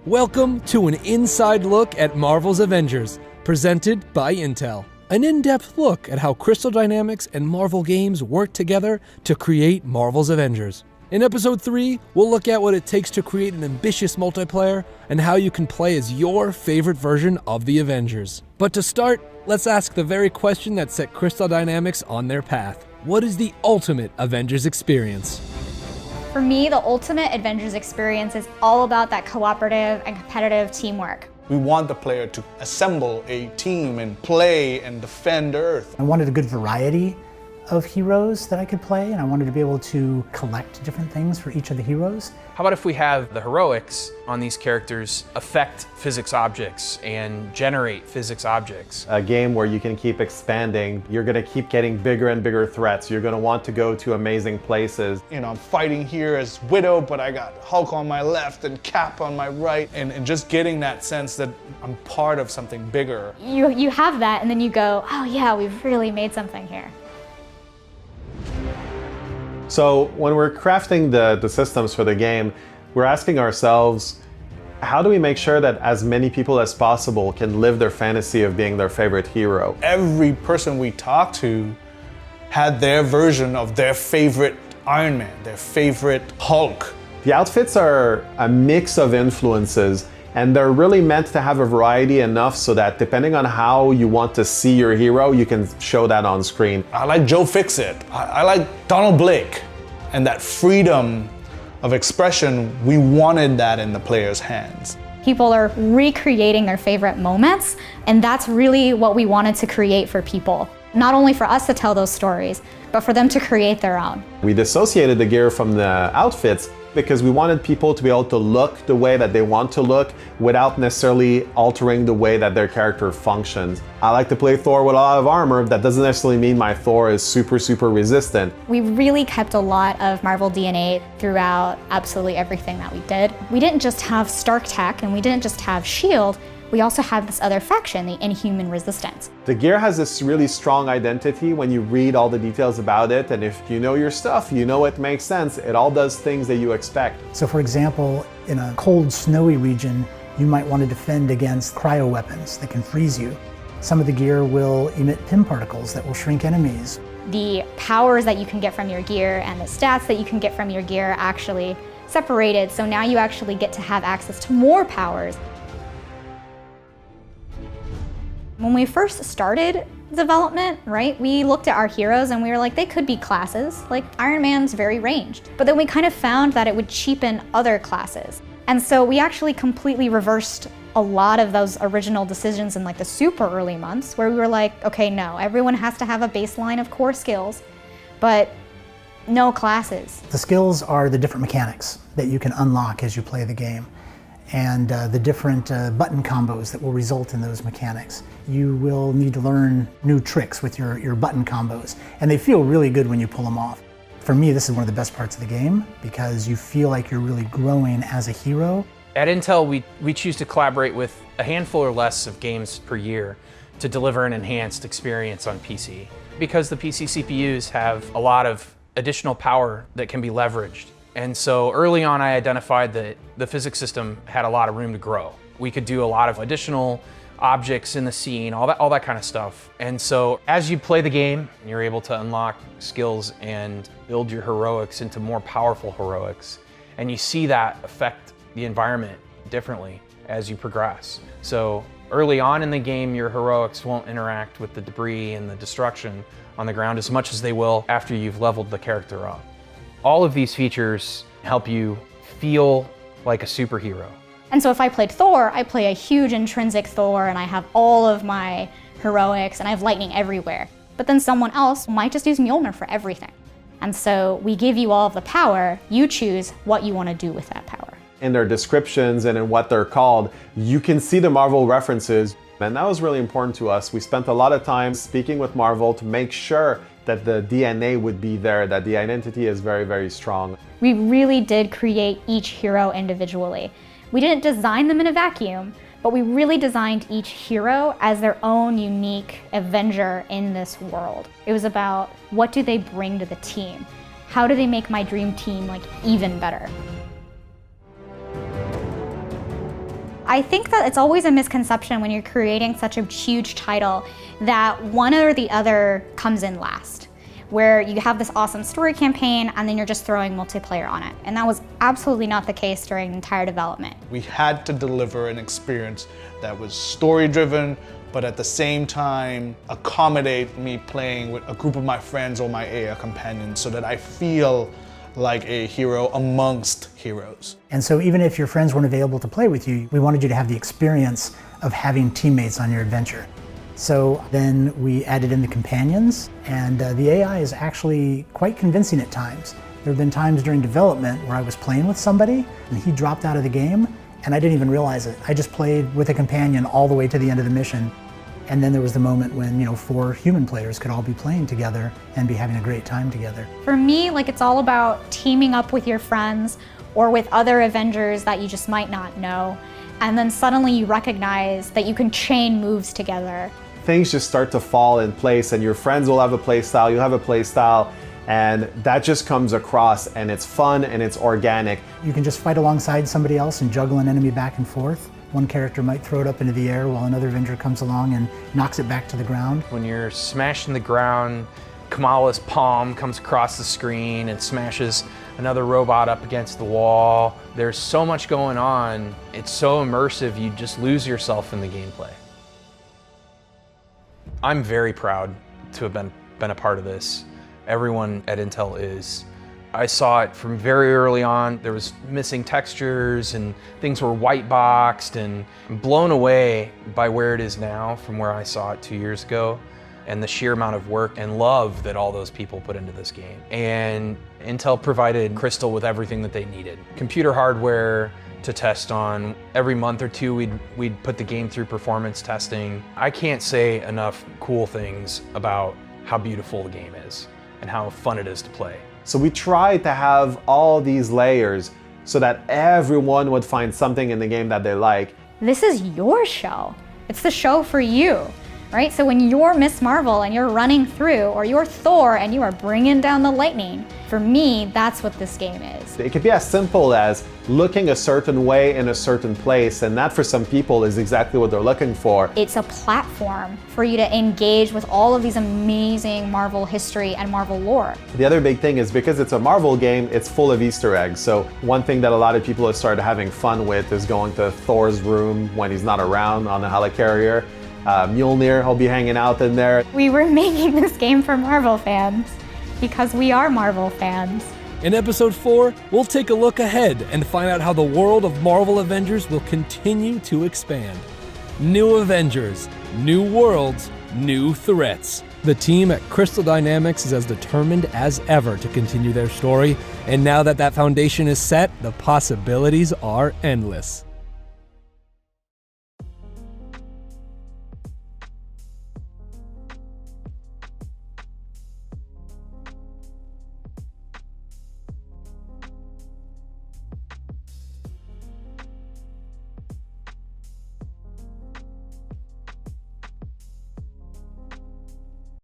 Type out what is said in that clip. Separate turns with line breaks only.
Welcome to an inside look at Marvel's Avengers, presented by Intel. An in-depth look at how Crystal Dynamics and Marvel Games work together to create Marvel's Avengers. In episode 3, we'll look at what it takes to create an ambitious multiplayer and how you can play as your favorite version of the Avengers. But to start, let's ask the very question that set Crystal Dynamics on their path. What is the ultimate Avengers experience?
For me, the ultimate Avengers experience is all about that cooperative and competitive teamwork.
We want the player to assemble a team and play and defend Earth.
I wanted a good variety of heroes that I could play, and I wanted to be able to collect different things for each of the heroes.
How about if we have the heroics on these characters affect physics objects and generate physics objects?
A game where you can keep expanding, you're gonna keep getting bigger and bigger threats, you're gonna want to go to amazing places.
You know, I'm fighting here as Widow, but I got Hulk on my left and Cap on my right, and just getting that sense that I'm part of something bigger.
You have that, and then you go, oh yeah, we've really made something here.
So when we're crafting the systems for the game, we're asking ourselves, how do we make sure that as many people as possible can live their fantasy of being their favorite hero?
Every person we talked to had their version of their favorite Iron Man, their favorite Hulk.
The outfits are a mix of influences, and they're really meant to have a variety enough so that depending on how you want to see your hero, you can show that on screen.
I like Joe Fixit. I like Donald Blake. And that freedom of expression, we wanted that in the player's hands.
People are recreating their favorite moments, and that's really what we wanted to create for people. Not only for us to tell those stories, but for them to create their own.
We dissociated the gear from the outfits because we wanted people to be able to look the way that they want to look without necessarily altering the way that their character functions. I like to play Thor with a lot of armor. That doesn't necessarily mean my Thor is super resistant.
We really kept a lot of Marvel DNA throughout absolutely everything that we did. We didn't just have Stark Tech, and we didn't just have S.H.I.E.L.D., we also have this other faction, the Inhuman Resistance.
The gear has this really strong identity when you read all the details about it, and if you know your stuff, you know it makes sense. It all does things that you expect.
So for example, in a cold, snowy region, you might want to defend against cryo weapons that can freeze you. Some of the gear will emit PIM particles that will shrink enemies.
The powers that you can get from your gear and the stats that you can get from your gear are actually separated, so now you actually get to have access to more powers. When we first started development, right, we looked at our heroes and we were like, they could be classes, like Iron Man's very ranged. But then we kind of found that it would cheapen other classes. And so we actually completely reversed a lot of those original decisions in like the super early months, where we were like, okay, no, everyone has to have a baseline of core skills, but no classes.
The skills are the different mechanics that you can unlock as you play the game, and the different button combos that will result in those mechanics. You will need to learn new tricks with your button combos, and they feel really good when you pull them off. For me, this is one of the best parts of the game because you feel like you're really growing as a hero.
At Intel, we choose to collaborate with a handful or less of games per year to deliver an enhanced experience on PC. Because the PC CPUs have a lot of additional power that can be leveraged. And so early on, I identified that the physics system had a lot of room to grow. We could do a lot of additional objects in the scene, all that kind of stuff. And so as you play the game, you're able to unlock skills and build your heroics into more powerful heroics. And you see that affect the environment differently as you progress. So early on in the game, your heroics won't interact with the debris and the destruction on the ground as much as they will after you've leveled the character up. All of these features help you feel like a superhero.
And so if I played Thor, I play a huge intrinsic Thor and I have all of my heroics and I have lightning everywhere. But then someone else might just use Mjolnir for everything. And so we give you all of the power, you choose what you want to do with that power.
In their descriptions and in what they're called, you can see the Marvel references. And that was really important to us. We spent a lot of time speaking with Marvel to make sure that the DNA would be there, that the identity is very strong.
We really did create each hero individually. We didn't design them in a vacuum, but we really designed each hero as their own unique Avenger in this world. It was about what do they bring to the team? How do they make my dream team like even better? I think that it's always a misconception when you're creating such a huge title that one or the other comes in last, where you have this awesome story campaign and then you're just throwing multiplayer on it. And that was absolutely not the case during the entire development.
We had to deliver an experience that was story-driven, but at the same time accommodate me playing with a group of my friends or my AI companions so that I feel like a hero amongst heroes.
And so even if your friends weren't available to play with you, we wanted you to have the experience of having teammates on your adventure. So then we added in the companions, and the AI is actually quite convincing at times. There have been times during development where I was playing with somebody and he dropped out of the game and I didn't even realize it. I just played with a companion all the way to the end of the mission. And then there was the moment when, 4 human players could all be playing together and be having a great time together.
For me, it's all about teaming up with your friends or with other Avengers that you just might not know. And then suddenly you recognize that you can chain moves together.
Things just start to fall in place, and your friends will have a play style, you'll have a play style, and that just comes across, and it's fun and it's organic.
You can just fight alongside somebody else and juggle an enemy back and forth. One character might throw it up into the air while another Avenger comes along and knocks it back to the ground.
When you're smashing the ground, Kamala's palm comes across the screen and smashes another robot up against the wall. There's so much going on. It's so immersive, you just lose yourself in the gameplay. I'm very proud to have been a part of this. Everyone at Intel is. I saw it from very early on. There was missing textures and things were white boxed, and I'm blown away by where it is now from where I saw it 2 years ago, and the sheer amount of work and love that all those people put into this game. And Intel provided Crystal with everything that they needed. Computer hardware to test on. Every month or two we'd put the game through performance testing. I can't say enough cool things about how beautiful the game is and how fun it is to play.
So we tried to have all these layers so that everyone would find something in the game that they like.
This is your show. It's the show for you, right? So when you're Miss Marvel and you're running through, or you're Thor and you are bringing down the lightning, for me, that's what this game is.
It could be as simple as looking a certain way in a certain place, and that for some people is exactly what they're looking for.
It's a platform for you to engage with all of these amazing Marvel history and Marvel lore.
The other big thing is because it's a Marvel game, it's full of Easter eggs. So one thing that a lot of people have started having fun with is going to Thor's room when he's not around on the helicarrier. Mjolnir will be hanging out in there.
We were making this game for Marvel fans because we are Marvel fans.
In episode 4, we'll take a look ahead and find out how the world of Marvel Avengers will continue to expand. New Avengers, new worlds, new threats. The team at Crystal Dynamics is as determined as ever to continue their story, and now that that foundation is set, the possibilities are endless.